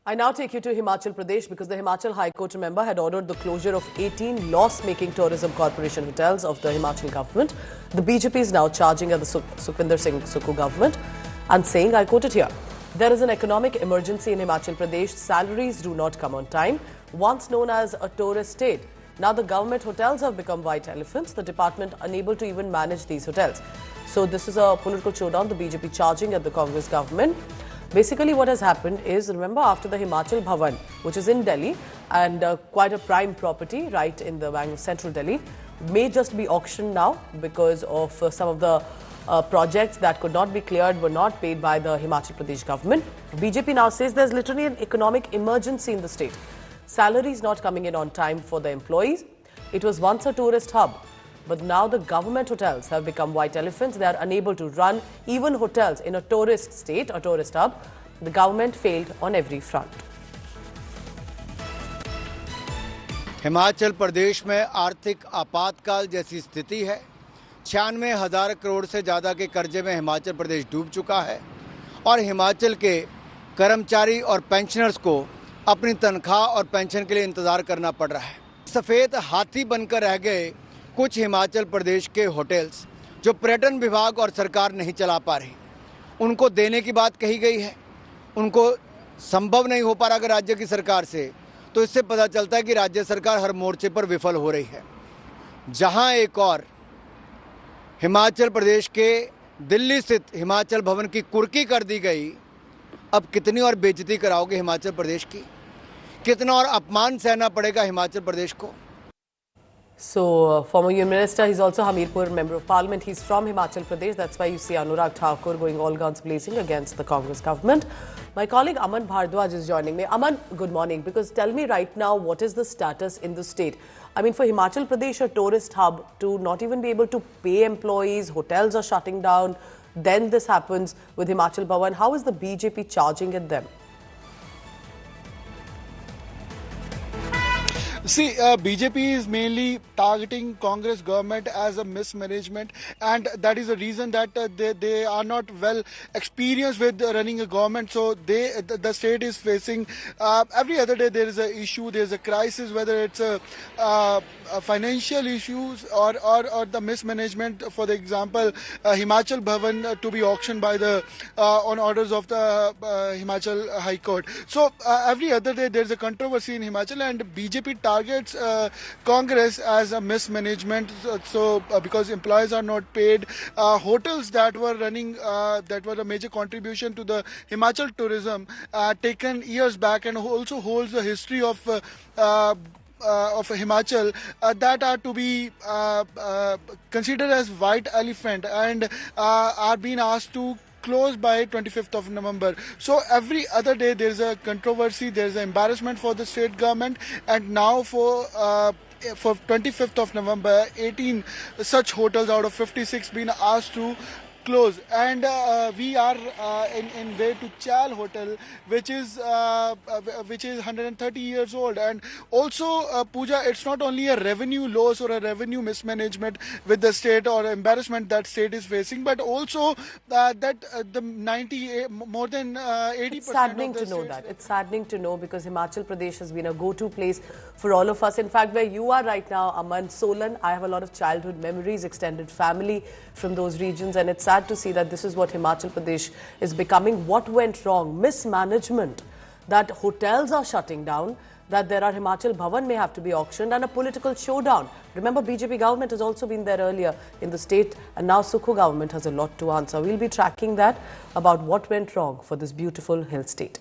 I now take you to Himachal Pradesh because the Himachal High Court, remember, had ordered the closure of 18 loss-making tourism corporation hotels of the Himachal government. The BJP is now charging at the Sukhwinder Singh Sukhu government and saying, I quote it here, there is an economic emergency in Himachal Pradesh. Salaries do not come on time. Once known as a tourist state, now the government hotels have become white elephants. The department unable to even manage these hotels. So this is a political showdown, the BJP charging at the Congress government. Basically what has happened is, remember, after the Himachal Bhavan, which is in Delhi and quite a prime property right in the central Delhi, may just be auctioned now because of some of the projects that could not be cleared were not paid by the Himachal Pradesh government. BJP now says there's literally an economic emergency in the state. Salaries not coming in on time for the employees. It was once a tourist hub, but now the government hotels have become white elephants. They are unable to run even hotels in a tourist state, a tourist hub. The government failed on every front. Himachal Pradesh में आर्थिक आपातकाल जैसी स्थिति है। 96,000 करोड़ से ज़्यादा के कर्जे में हिमाचल प्रदेश डूब चुका है और हिमाचल के कर्मचारी और पेंशनर्स को अपनी तनख्वाह और पेंशन के लिए इंतज़ार करना पड़ रहा है। सफ़ेद हाथी बनकर रह गए कुछ हिमाचल प्रदेश के होटल्स जो पर्यटन विभाग और सरकार नहीं चला पा रही। उनको देने की बात कही गई है, उनको संभव नहीं हो पा रहा अगर राज्य की सरकार से, तो इससे पता चलता है कि राज्य सरकार हर मोर्चे पर विफल हो रही है। जहां एक और हिमाचल प्रदेश के दिल्ली स्थित हिमाचल भवन की कुर्की कर दी गई, अब कितनी और बेइज्जती कराओगे हिमाचल प्रदेश की, कितना और अपमान सहना पड़ेगा हिमाचल प्रदेश को। So, former Union Minister, he's also Hamirpur Member of Parliament. He's from Himachal Pradesh. That's why you see Anurag Thakur going all guns blazing against the Congress government. My colleague Aman Bhardwaj is joining me. Aman, good morning. Because tell me right now, what is the status in the state? I mean, for Himachal Pradesh, a tourist hub, to not even be able to pay employees, hotels are shutting down. Then this happens with Himachal Bhavan. How is the BJP charging at them? See, BJP is mainly targeting Congress government as a mismanagement, and that is the reason that they are not well experienced with running a government. So the state is facing every other day there is a issue, there is a crisis, whether it's a financial issues or the mismanagement. For the example, Himachal Bhavan to be auctioned by the on orders of the Himachal High Court. So every other day there is a controversy in Himachal, and BJP targets Congress as a mismanagement. So because employees are not paid, hotels that were running that were a major contribution to the Himachal tourism taken years back, and also holds the history of Himachal that are to be considered as white elephant and are being asked to close by 25th of November. So every other day there is a controversy, there is an embarrassment for the state government, and now for 25th of November, 18 such hotels out of 56 being asked to close, and we are in way to Chal Hotel, which is 130 years old. And also Pooja, it's not only a revenue loss or a revenue mismanagement with the state or embarrassment that state is facing, but also that the 90 more than 80%. It's saddening to know that. It's saddening to know, because Himachal Pradesh has been a go-to place for all of us. In fact, where you are right now, Aman, Solan, I have a lot of childhood memories, extended family from those regions, and it's sad to see that this is what Himachal Pradesh is becoming. What went wrong? Mismanagement. That hotels are shutting down, that there are Himachal Bhavan may have to be auctioned, and a political showdown. Remember, BJP government has also been there earlier in the state, and now Sukhu government has a lot to answer. We'll be tracking that about what went wrong for this beautiful hill state.